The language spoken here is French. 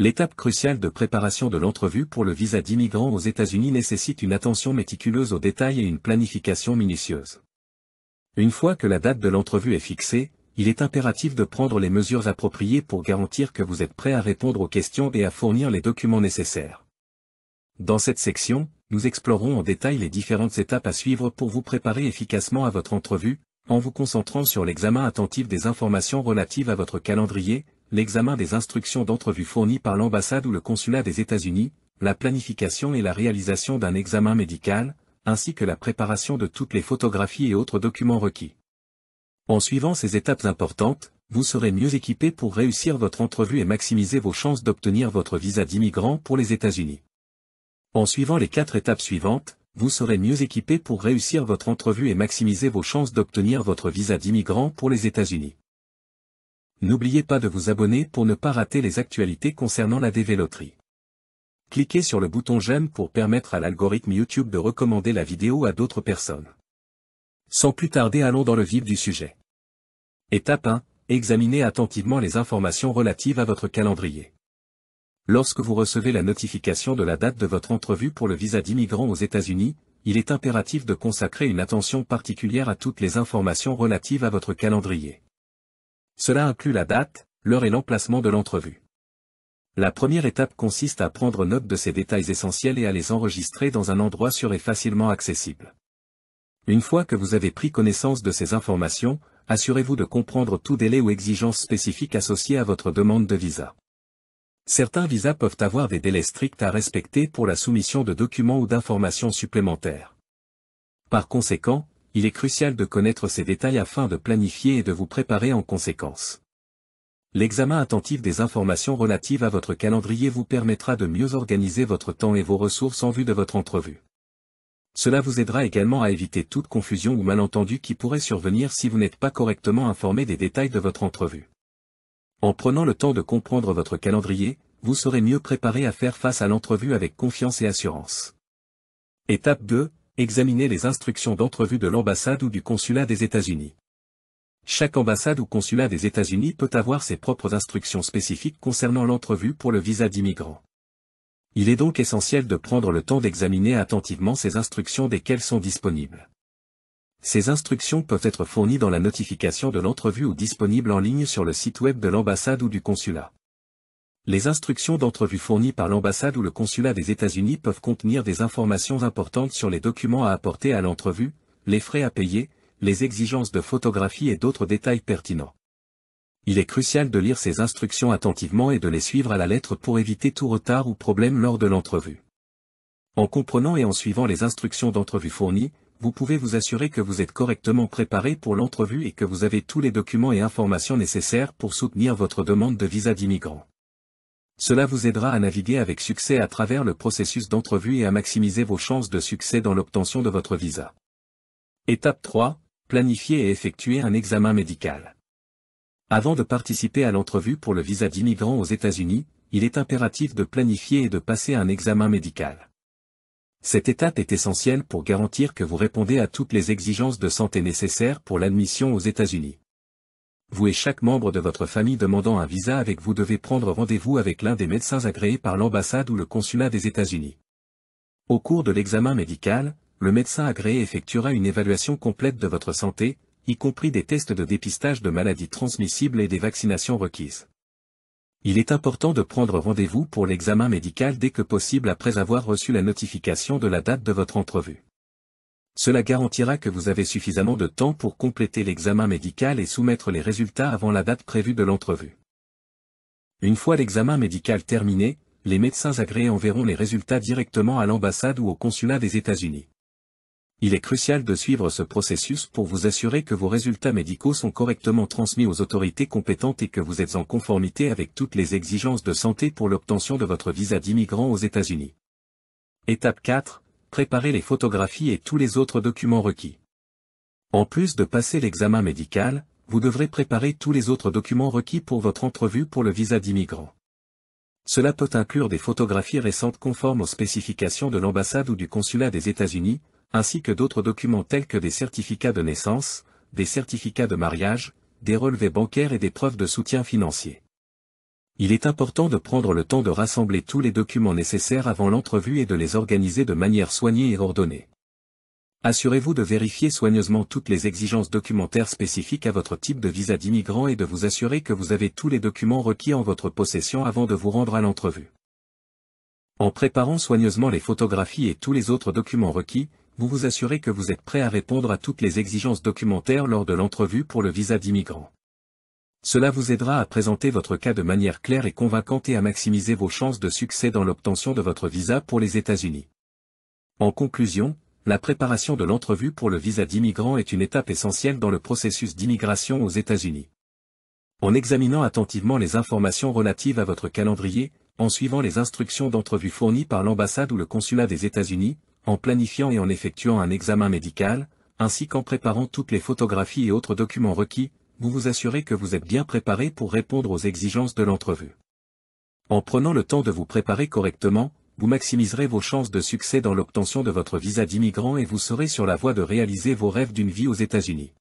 L'étape cruciale de préparation de l'entrevue pour le visa d'immigrant aux États-Unis nécessite une attention méticuleuse aux détails et une planification minutieuse. Une fois que la date de l'entrevue est fixée, il est impératif de prendre les mesures appropriées pour garantir que vous êtes prêt à répondre aux questions et à fournir les documents nécessaires. Dans cette section, nous explorerons en détail les différentes étapes à suivre pour vous préparer efficacement à votre entrevue, en vous concentrant sur l'examen attentif des informations relatives à votre calendrier, l'examen des instructions d'entrevue fournies par l'ambassade ou le consulat des États-Unis, la planification et la réalisation d'un examen médical, ainsi que la préparation de toutes les photographies et autres documents requis. En suivant ces étapes importantes, vous serez mieux équipé pour réussir votre entrevue et maximiser vos chances d'obtenir votre visa d'immigrant pour les États-Unis. En suivant les 4 étapes suivantes, vous serez mieux équipé pour réussir votre entrevue et maximiser vos chances d'obtenir votre visa d'immigrant pour les États-Unis. N'oubliez pas de vous abonner pour ne pas rater les actualités concernant la DV Loterie. Cliquez sur le bouton j'aime pour permettre à l'algorithme YouTube de recommander la vidéo à d'autres personnes. Sans plus tarder, allons dans le vif du sujet. Étape 1. Examinez attentivement les informations relatives à votre calendrier. Lorsque vous recevez la notification de la date de votre entrevue pour le visa d'immigrant aux États-Unis, il est impératif de consacrer une attention particulière à toutes les informations relatives à votre calendrier. Cela inclut la date, l'heure et l'emplacement de l'entrevue. La première étape consiste à prendre note de ces détails essentiels et à les enregistrer dans un endroit sûr et facilement accessible. Une fois que vous avez pris connaissance de ces informations, assurez-vous de comprendre tout délai ou exigence spécifique associée à votre demande de visa. Certains visas peuvent avoir des délais stricts à respecter pour la soumission de documents ou d'informations supplémentaires. Par conséquent, il est crucial de connaître ces détails afin de planifier et de vous préparer en conséquence. L'examen attentif des informations relatives à votre calendrier vous permettra de mieux organiser votre temps et vos ressources en vue de votre entrevue. Cela vous aidera également à éviter toute confusion ou malentendu qui pourrait survenir si vous n'êtes pas correctement informé des détails de votre entrevue. En prenant le temps de comprendre votre calendrier, vous serez mieux préparé à faire face à l'entrevue avec confiance et assurance. Étape 2. Examinez les instructions d'entrevue de l'ambassade ou du consulat des États-Unis. Chaque ambassade ou consulat des États-Unis peut avoir ses propres instructions spécifiques concernant l'entrevue pour le visa d'immigrant. Il est donc essentiel de prendre le temps d'examiner attentivement ces instructions desquelles sont disponibles. Ces instructions peuvent être fournies dans la notification de l'entrevue ou disponibles en ligne sur le site web de l'ambassade ou du consulat. Les instructions d'entrevue fournies par l'ambassade ou le consulat des États-Unis peuvent contenir des informations importantes sur les documents à apporter à l'entrevue, les frais à payer, les exigences de photographie et d'autres détails pertinents. Il est crucial de lire ces instructions attentivement et de les suivre à la lettre pour éviter tout retard ou problème lors de l'entrevue. En comprenant et en suivant les instructions d'entrevue fournies, vous pouvez vous assurer que vous êtes correctement préparé pour l'entrevue et que vous avez tous les documents et informations nécessaires pour soutenir votre demande de visa d'immigrant. Cela vous aidera à naviguer avec succès à travers le processus d'entrevue et à maximiser vos chances de succès dans l'obtention de votre visa. Étape 3. Planifier et effectuer un examen médical. Avant de participer à l'entrevue pour le visa d'immigrant aux États-Unis, il est impératif de planifier et de passer un examen médical. Cette étape est essentielle pour garantir que vous répondez à toutes les exigences de santé nécessaires pour l'admission aux États-Unis. Vous et chaque membre de votre famille demandant un visa avec vous devez prendre rendez-vous avec l'un des médecins agréés par l'ambassade ou le consulat des États-Unis. Au cours de l'examen médical, le médecin agréé effectuera une évaluation complète de votre santé, y compris des tests de dépistage de maladies transmissibles et des vaccinations requises. Il est important de prendre rendez-vous pour l'examen médical dès que possible après avoir reçu la notification de la date de votre entrevue. Cela garantira que vous avez suffisamment de temps pour compléter l'examen médical et soumettre les résultats avant la date prévue de l'entrevue. Une fois l'examen médical terminé, les médecins agréés enverront les résultats directement à l'ambassade ou au consulat des États-Unis. Il est crucial de suivre ce processus pour vous assurer que vos résultats médicaux sont correctement transmis aux autorités compétentes et que vous êtes en conformité avec toutes les exigences de santé pour l'obtention de votre visa d'immigrant aux États-Unis. Étape 4. Préparez les photographies et tous les autres documents requis. En plus de passer l'examen médical, vous devrez préparer tous les autres documents requis pour votre entrevue pour le visa d'immigrant. Cela peut inclure des photographies récentes conformes aux spécifications de l'ambassade ou du consulat des États-Unis, ainsi que d'autres documents tels que des certificats de naissance, des certificats de mariage, des relevés bancaires et des preuves de soutien financier. Il est important de prendre le temps de rassembler tous les documents nécessaires avant l'entrevue et de les organiser de manière soignée et ordonnée. Assurez-vous de vérifier soigneusement toutes les exigences documentaires spécifiques à votre type de visa d'immigrant et de vous assurer que vous avez tous les documents requis en votre possession avant de vous rendre à l'entrevue. En préparant soigneusement les photographies et tous les autres documents requis, vous vous assurez que vous êtes prêt à répondre à toutes les exigences documentaires lors de l'entrevue pour le visa d'immigrant. Cela vous aidera à présenter votre cas de manière claire et convaincante et à maximiser vos chances de succès dans l'obtention de votre visa pour les États-Unis. En conclusion, la préparation de l'entrevue pour le visa d'immigrant est une étape essentielle dans le processus d'immigration aux États-Unis. En examinant attentivement les informations relatives à votre calendrier, en suivant les instructions d'entrevue fournies par l'ambassade ou le consulat des États-Unis, en planifiant et en effectuant un examen médical, ainsi qu'en préparant toutes les photographies et autres documents requis, vous vous assurez que vous êtes bien préparé pour répondre aux exigences de l'entrevue. En prenant le temps de vous préparer correctement, vous maximiserez vos chances de succès dans l'obtention de votre visa d'immigrant et vous serez sur la voie de réaliser vos rêves d'une vie aux États-Unis.